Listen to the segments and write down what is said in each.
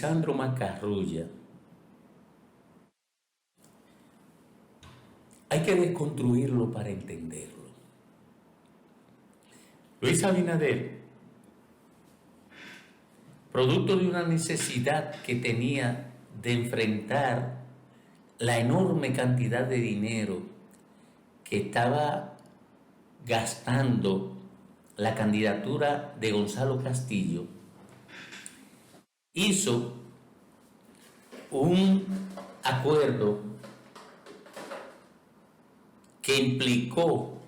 Lisandro Macarrulla, hay que desconstruirlo para entenderlo. Luis Abinader, producto de una necesidad que tenía de enfrentar la enorme cantidad de dinero que estaba gastando la candidatura de Gonzalo Castillo, hizo un acuerdo que implicó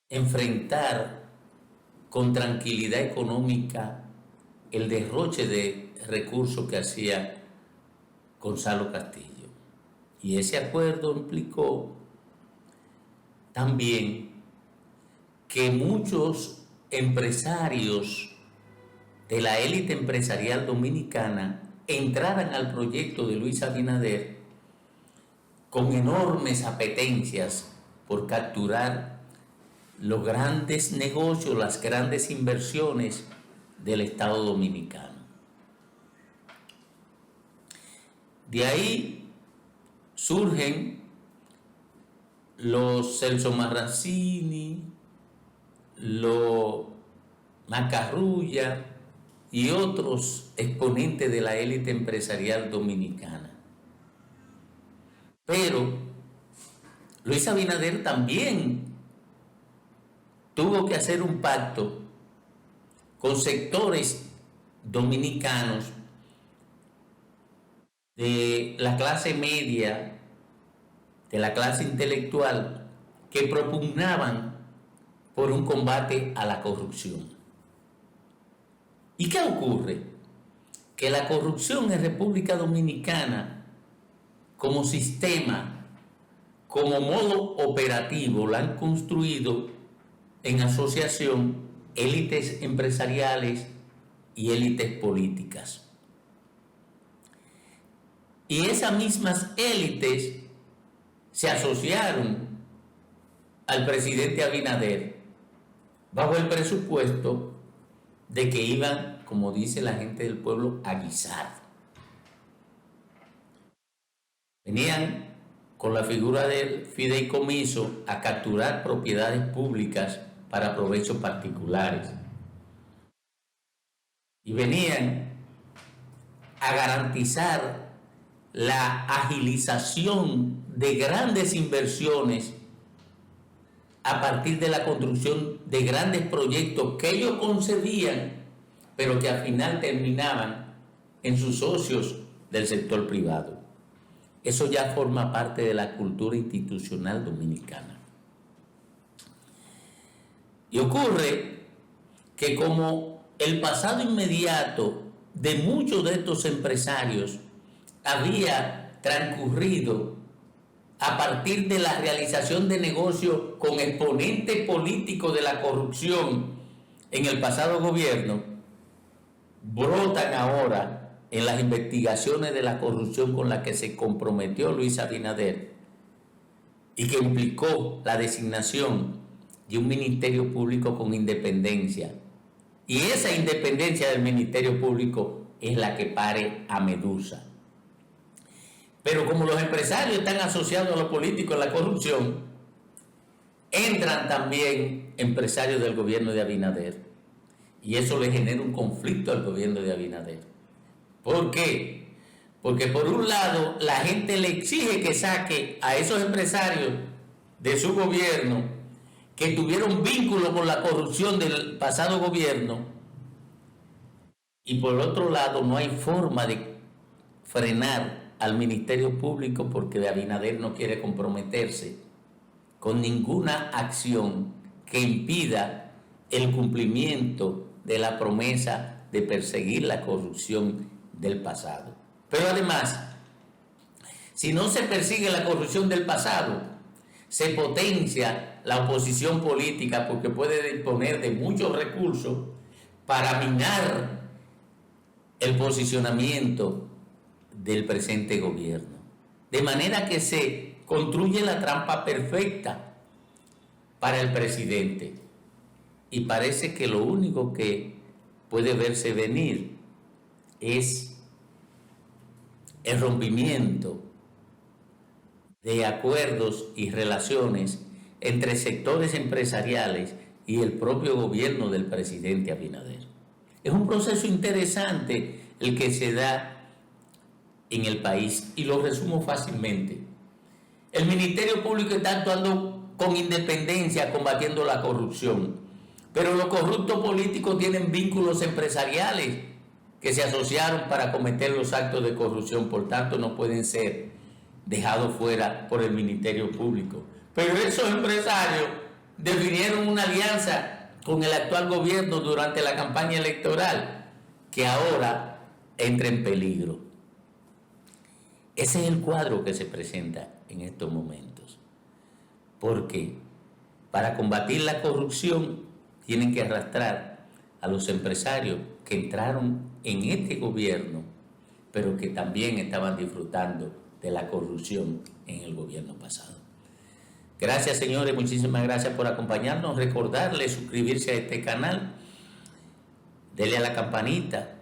enfrentar con tranquilidad económica el derroche de recursos que hacía Gonzalo Castillo. Y ese acuerdo implicó también que muchos empresarios de la élite empresarial dominicana entraran al proyecto de Luis Abinader con enormes apetencias por capturar los grandes negocios, las grandes inversiones del Estado dominicano. De ahí surgen los Celso Marrancini, los Macarrulla y otros exponentes de la élite empresarial dominicana. Pero Luis Abinader también tuvo que hacer un pacto con sectores dominicanos de la clase media, de la clase intelectual, que propugnaban por un combate a la corrupción. ¿Y qué ocurre? Que la corrupción en República Dominicana, como sistema, como modo operativo, la han construido en asociación élites empresariales y élites políticas. Y esas mismas élites se asociaron al presidente Abinader bajo el presupuesto de que iban, como dice la gente del pueblo, a guisar. Venían con la figura del fideicomiso a capturar propiedades públicas para provechos particulares. Y venían a garantizar la agilización de grandes inversiones a partir de la construcción de grandes proyectos que ellos concebían, pero que al final terminaban en sus socios del sector privado. Eso ya forma parte de la cultura institucional dominicana. Y ocurre que como el pasado inmediato de muchos de estos empresarios había transcurrido a partir de la realización de negocios con exponentes políticos de la corrupción en el pasado gobierno, brotan ahora en las investigaciones de la corrupción con la que se comprometió Luis Abinader y que implicó la designación de un ministerio público con independencia. Y esa independencia del ministerio público es la que pare a Medusa. Pero como los empresarios están asociados a los políticos en la corrupción, entran también empresarios del gobierno de Abinader. Y eso le genera un conflicto al gobierno de Abinader. ¿Por qué? Porque por un lado la gente le exige que saque a esos empresarios de su gobierno que tuvieron vínculo con la corrupción del pasado gobierno, y por otro lado no hay forma de frenar al Ministerio Público porque Abinader no quiere comprometerse con ninguna acción que impida el cumplimiento de la promesa de perseguir la corrupción del pasado. Pero además, si no se persigue la corrupción del pasado, se potencia la oposición política porque puede disponer de muchos recursos para minar el posicionamiento del presente gobierno. De manera que se construye la trampa perfecta para el presidente. Y parece que lo único que puede verse venir es el rompimiento de acuerdos y relaciones entre sectores empresariales y el propio gobierno del presidente Abinader. Es un proceso interesante el que se da en el país y lo resumo fácilmente. El Ministerio Público está actuando con independencia combatiendo la corrupción, pero los corruptos políticos tienen vínculos empresariales que se asociaron para cometer los actos de corrupción, por tanto no pueden ser dejados fuera por el Ministerio Público. Pero esos empresarios definieron una alianza con el actual gobierno durante la campaña electoral que ahora entra en peligro. Ese es el cuadro que se presenta en estos momentos. Porque para combatir la corrupción tienen que arrastrar a los empresarios que entraron en este gobierno, pero que también estaban disfrutando de la corrupción en el gobierno pasado. Gracias, señores, muchísimas gracias por acompañarnos. Recordarles suscribirse a este canal, denle a la campanita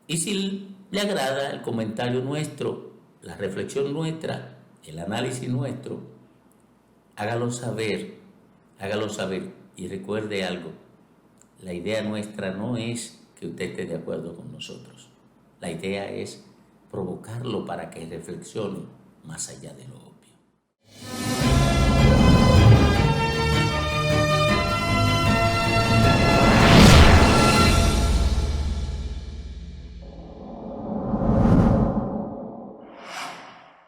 y si le agrada el comentario nuestro, la reflexión nuestra, el análisis nuestro, hágalo saber y recuerde algo, la idea nuestra no es que usted esté de acuerdo con nosotros, la idea es provocarlo para que reflexione más allá de lo